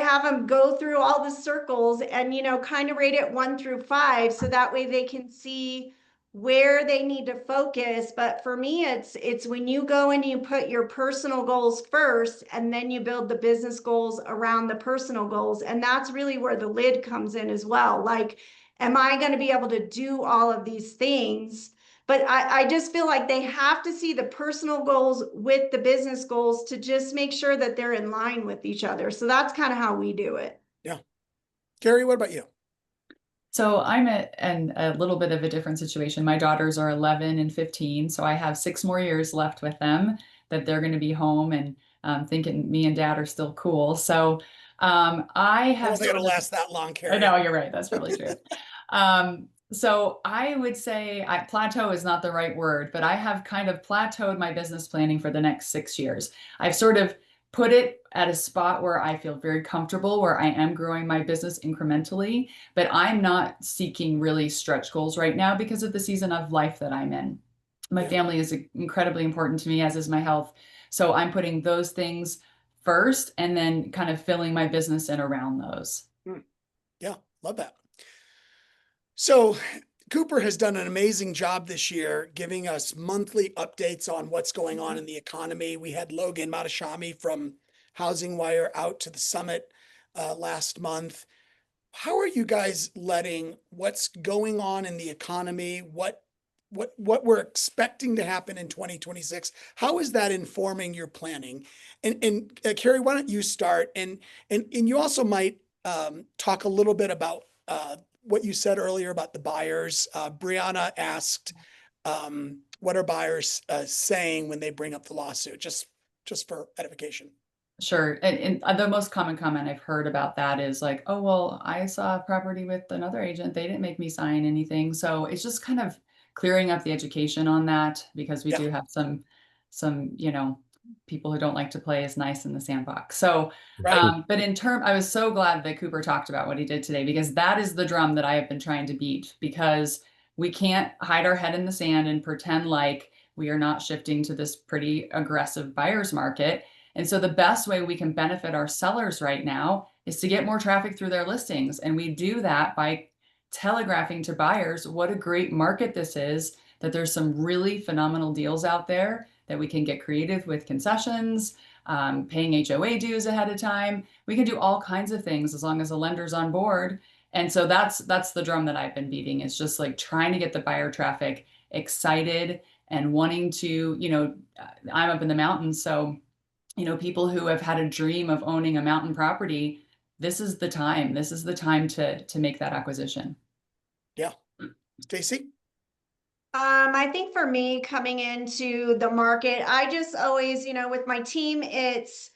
have them go through all the circles and, you know, kind of rate it 1 through 5. So that way they can see where they need to focus. But for me, it's when you go and you put your personal goals first, and then you build the business goals around the personal goals. And that's really where the lid comes in as well. Like, am I going to be able to do all of these things? But I just feel like they have to see the personal goals with the business goals to just make sure that they're in line with each other. So that's kind of how we do it. Yeah. Carrie, what about you? So I'm in a little bit of a different situation. My daughters are 11 and 15, so I have 6 more years left with them that they're going to be home and thinking me and dad are still cool. So I have. I don't think it'll last that long, Carrie. I know, you're right. That's probably true. So I would say plateau is not the right word, but I have kind of plateaued my business planning for the next 6 years. I've sort of put it at a spot where I feel very comfortable, where I am growing my business incrementally, but I'm not seeking really stretch goals right now because of the season of life that I'm in. My family is incredibly important to me, as is my health. So I'm putting those things first and then kind of filling my business in around those. Yeah, love that. So Cooper has done an amazing job this year, giving us monthly updates on what's going on in the economy. We had Logan Matashami from Housing Wire out to the summit last month. How are you guys letting what's going on in the economy, what we're expecting to happen in 2026, how is that informing your planning? And Carrie, why don't you start? And you also might talk a little bit about what you said earlier about the buyers. Brianna asked, what are buyers saying when they bring up the lawsuit, just for edification? Sure. And the most common comment I've heard about that is like, oh, well, I saw a property with another agent. They didn't make me sign anything. So it's just kind of clearing up the education on that, because we do have some, you know, people who don't like to play as nice in the sandbox. So, Right. but I was so glad that Cooper talked about what he did today, because that is the drum that I have been trying to beat, because we can't hide our head in the sand and pretend like we are not shifting to this pretty aggressive buyer's market. And so the best way we can benefit our sellers right now is to get more traffic through their listings. And we do that by telegraphing to buyers what a great market this is, that there's some really phenomenal deals out there, that we can get creative with concessions, paying HOA dues ahead of time. We can do all kinds of things as long as the lender's on board. And so that's the drum that I've been beating, is just like trying to get the buyer traffic excited and wanting to, you know, I'm up in the mountains. So, you know, people who have had a dream of owning a mountain property, this is the time. This is the time to make that acquisition. Yeah. Stacy? I think for me, coming into the market, I just always, you know, with my team, it's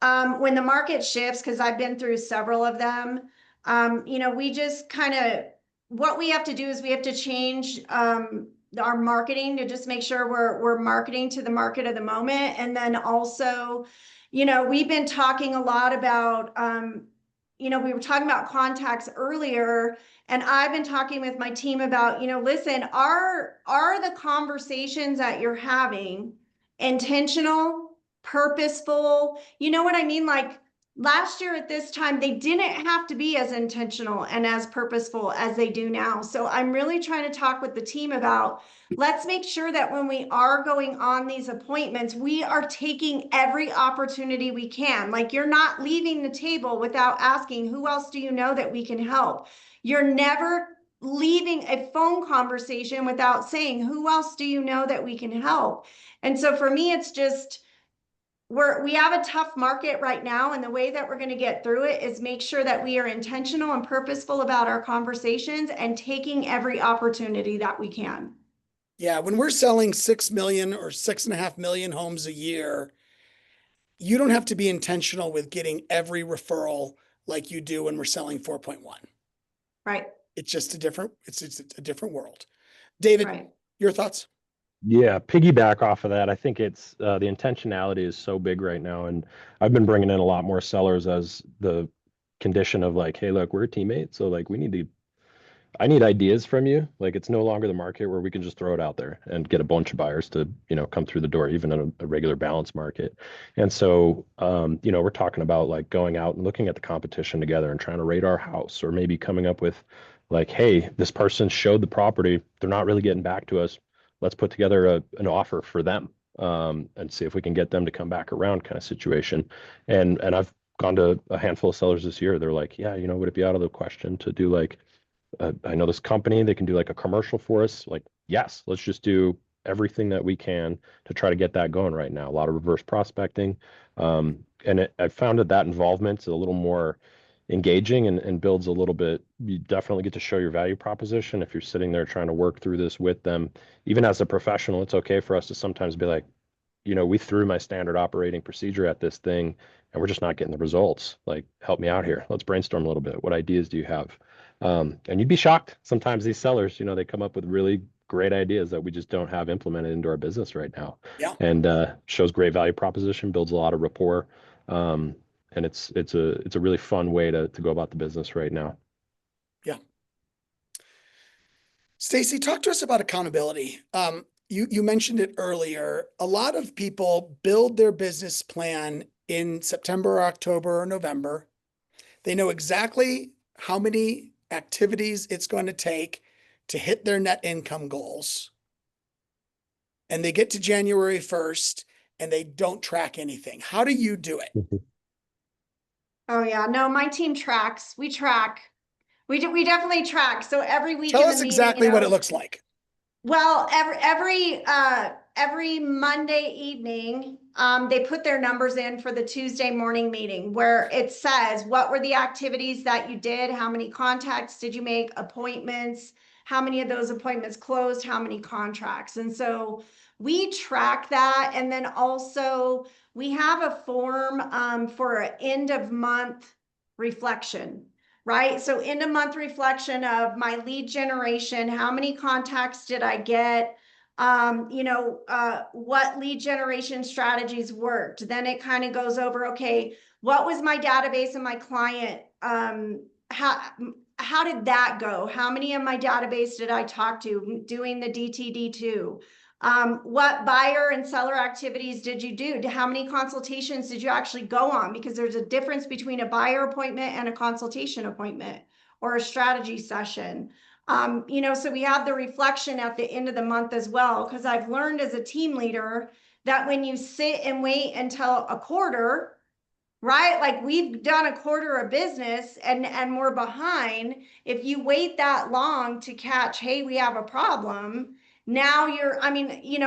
when the market shifts, because I've been through several of them, you know, we just kind of, what we have to do is we have to change our marketing to just make sure we're marketing to the market of the moment. And then also, you know, we've been talking a lot about, you know, we were talking about contacts earlier, and I've been talking with my team about, you know, listen, are the conversations that you're having intentional, purposeful? You know what I mean? Like last year at this time, they didn't have to be as intentional and as purposeful as they do now. So I'm really trying to talk with the team about, let's make sure that when we are going on these appointments, we are taking every opportunity we can. Like, you're not leaving the table without asking, who else do you know that we can help? You're never leaving a phone conversation without saying, who else do you know that we can help? And so for me, it's just, we have a tough market right now, and the way that we're going to get through it is make sure that we are intentional and purposeful about our conversations and taking every opportunity that we can. Yeah, when we're selling 6 million or 6.5 million homes a year, you don't have to be intentional with getting every referral like you do when we're selling 4.1. Right. It's just a different world. David, Right. Your thoughts? Yeah, piggyback off of that. I think it's the intentionality is so big right now, and I've been bringing in a lot more sellers as the condition of like, hey, look, we're a teammate, so like we need to I need ideas from you. Like it's no longer the market where we can just throw it out there and get a bunch of buyers to, come through the door, even in a regular balance market. And so, we're talking about like going out and looking at the competition together and trying to rate our house, or maybe coming up with like, hey, this person showed the property. They're not really getting back to us. Let's put together an offer for them, and see if we can get them to come back around, kind of situation. And I've gone to a handful of sellers this year. They're like, yeah, would it be out of the question to do like, I know this company, they can do like a commercial for us. Like, yes, let's just do everything that we can to try to get that going right now. A lot of reverse prospecting. I found that involvement is a little more engaging and builds a little bit. You definitely get to show your value proposition if you're sitting there trying to work through this with them. Even as a professional, it's okay for us to sometimes be like, we threw my standard operating procedure at this thing and we're just not getting the results. Like, help me out here. Let's brainstorm a little bit. What ideas do you have? And you'd be shocked. Sometimes these sellers, they come up with really great ideas that we just don't have implemented into our business right now. Yeah. And shows great value proposition, builds a lot of rapport. And it's a really fun way to go about the business right now. Yeah. Stacy, talk to us about accountability. You mentioned it earlier. A lot of people build their business plan in September, October, or November. They know exactly how many activities it's going to take to hit their net income goals. And they get to January 1st and they don't track anything. How do you do it? Oh yeah, no, my team tracks. We track. We definitely track. So every week Tell in the us meeting, exactly what it looks like. Well, every Monday evening, they put their numbers in for the Tuesday morning meeting where it says, what were the activities that you did? How many contacts did you make? Appointments? How many of those appointments closed? How many contracts? And so we track that. And then also we have a form for an end of month reflection. Right? So end of month reflection of my lead generation, how many contacts did I get? What lead generation strategies worked? Then it kind of goes over, okay, what was my database and my client? How did that go? How many of my database did I talk to doing the DTD2? What buyer and seller activities did you do? How many consultations did you actually go on? Because there's a difference between a buyer appointment and a consultation appointment or a strategy session. So we have the reflection at the end of the month as well, because I've learned as a team leader that when you sit and wait until a quarter, right? Like we've done a quarter of business and we're behind. If you wait that long to catch, hey, we have a problem. Now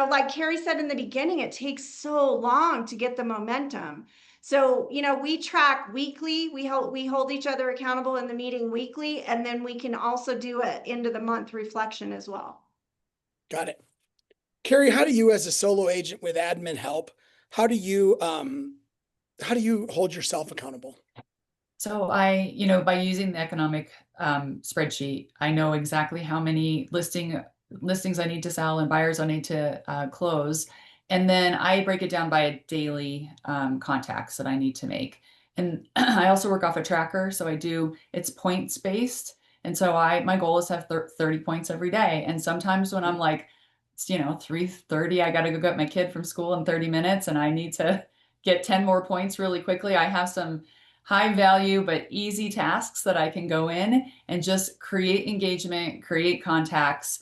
like Carrie said in the beginning, it takes so long to get the momentum. So, we track weekly, we hold each other accountable in the meeting weekly, and then we can also do an end of the month reflection as well. Got it. Carrie, how do you, as a solo agent with admin help, how do you hold yourself accountable? So by using the economic spreadsheet, I know exactly how many listings I need to sell and buyers I need to close. And then I break it down by a daily contacts that I need to make. And I also work off a tracker. So it's points based. And so my goal is to have 30 points every day. And sometimes when I'm like, 3:30, I got to go get my kid from school in 30 minutes and I need to get 10 more points really quickly. I have some high value, but easy tasks that I can go in and just create engagement, create contacts.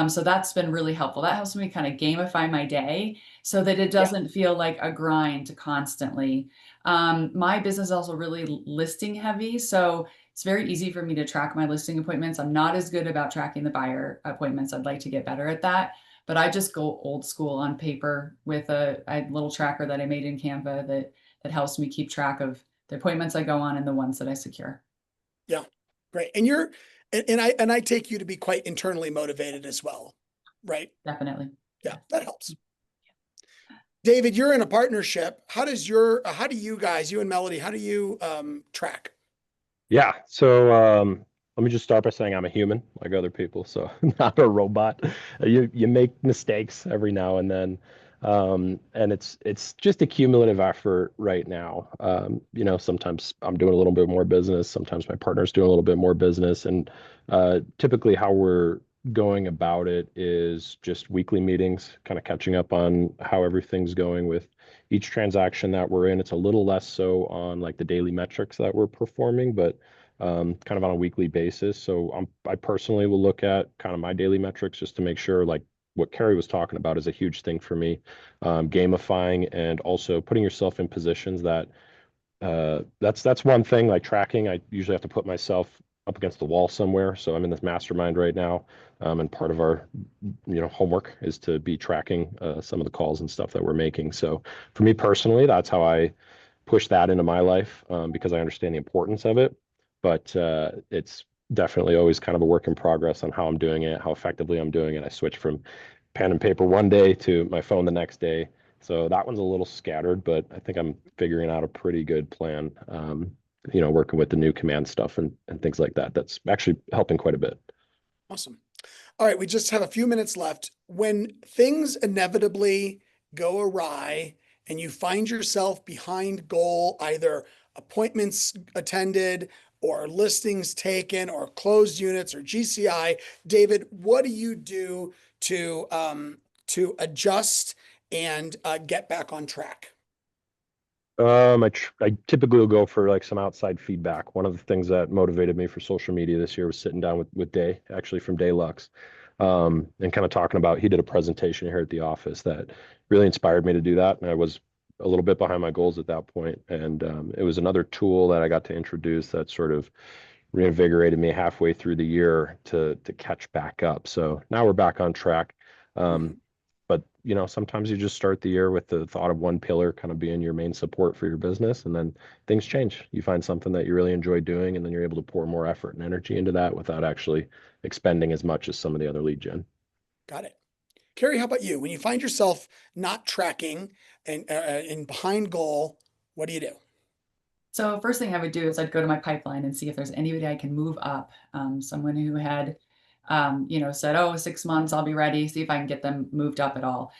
So that's been really helpful. That helps me kind of gamify my day so that it doesn't feel like a grind constantly. My business is also really listing heavy. So it's very easy for me to track my listing appointments. I'm not as good about tracking the buyer appointments. I'd like to get better at that. But I just go old school on paper with a little tracker that I made in Canva that helps me keep track of the appointments I go on and the ones that I secure. Yeah, great. And I take you to be quite internally motivated as well, right? Definitely. Yeah, that helps. David, you're in a partnership. How do you guys, you and Melody, how do you track? Yeah. So let me just start by saying I'm a human like other people. So not a robot. You make mistakes every now and then. And it's just a cumulative effort right now. You know, sometimes I'm doing a little bit more business, sometimes my partner's doing a little bit more business, and typically how we're going about it is just weekly meetings, kind of catching up on how everything's going with each transaction that we're in. It's a little less so on like the daily metrics that we're performing, but kind of on a weekly basis. So I personally will look at kind of my daily metrics just to make sure, like what Carrie was talking about is a huge thing for me. Gamifying and also putting yourself in positions that that's one thing. Like tracking, I usually have to put myself up against the wall somewhere. So I'm in this mastermind right now, and part of our homework is to be tracking some of the calls and stuff that we're making. So for me personally, that's how I push that into my life, because I understand the importance of it. But it's definitely always kind of a work in progress on how I'm doing it, how effectively I'm doing it. I switch from pen and paper one day to my phone the next day. So that one's a little scattered, but I think I'm figuring out a pretty good plan, working with the new command stuff and things like that. That's actually helping quite a bit. Awesome. All right, we just have a few minutes left. When things inevitably go awry and you find yourself behind goal, either appointments attended or listings taken or closed units or GCI, David, what do you do to adjust and get back on track? I typically will go for like some outside feedback. One of the things that motivated me for social media this year was sitting down with Day, actually from Daylux, and kind of talking about, he did a presentation here at the office that really inspired me to do that. And I was a little bit behind my goals at that point. And it was another tool that I got to introduce that sort of reinvigorated me halfway through the year to catch back up. So now we're back on track. But sometimes you just start the year with the thought of one pillar kind of being your main support for your business, and then things change. You find something that you really enjoy doing, and then you're able to pour more effort and energy into that without actually expending as much as some of the other lead gen. Got it. Carrie, how about you? When you find yourself not tracking and behind goal, what do you do? So first thing I would do is I'd go to my pipeline and see if there's anybody I can move up. Someone who had said, oh, 6 months, I'll be ready, see if I can get them moved up at all.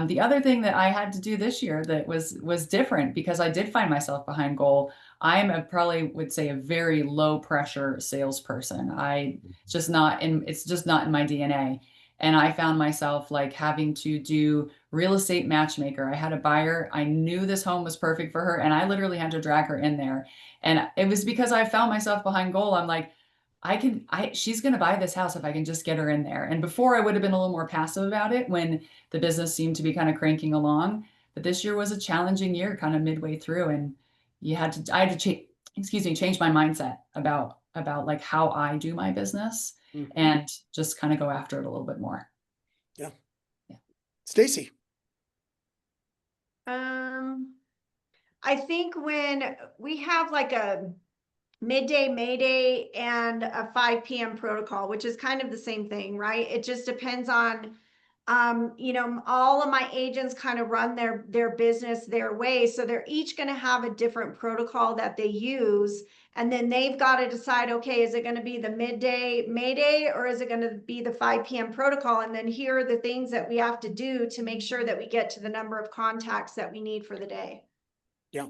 The other thing that I had to do this year that was different, because I did find myself behind goal. I'm probably would say a very low pressure salesperson. It's just not in my DNA. And I found myself like having to do real estate matchmaker. I had a buyer. I knew this home was perfect for her, and I literally had to drag her in there. And it was because I found myself behind goal. I'm like, she's going to buy this house if I can just get her in there. And before I would have been a little more passive about it when the business seemed to be kind of cranking along. But this year was a challenging year, kind of midway through. And I had to change my mindset about like how I do my business, and just kind of go after it a little bit more. Yeah. Stacy. I think when we have like a midday Mayday and a 5 p.m. protocol, which is kind of the same thing, right? It just depends on, all of my agents kind of run their business their way. So they're each going to have a different protocol that they use. And then they've got to decide, okay, is it going to be the midday Mayday or is it going to be the 5 p.m. protocol? And then here are the things that we have to do to make sure that we get to the number of contacts that we need for the day. Yeah.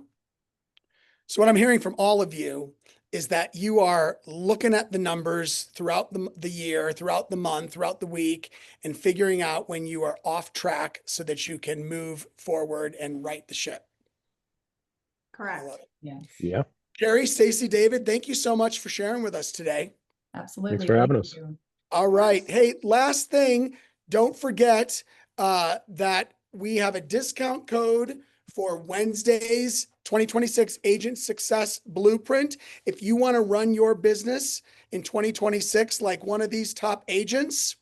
So what I'm hearing from all of you is that you are looking at the numbers throughout the year, throughout the month, throughout the week, and figuring out when you are off track so that you can move forward and right the ship. Correct. I love it. Yeah. Yeah. Carrie, Stacy, David, thank you so much for sharing with us today. Absolutely. Thanks for having us. You. All right. Hey, last thing, don't forget that we have a discount code for Wednesday's 2026 Agent Success Blueprint. If you want to run your business in 2026 like one of these top agents,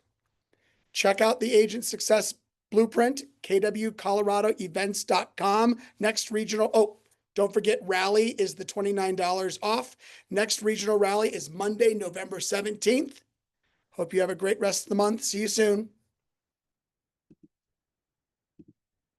check out the Agent Success Blueprint, kwcoloradoevents.com. Next regional, don't forget, rally is the $29 off. Next regional rally is Monday, November 17th. Hope you have a great rest of the month. See you soon.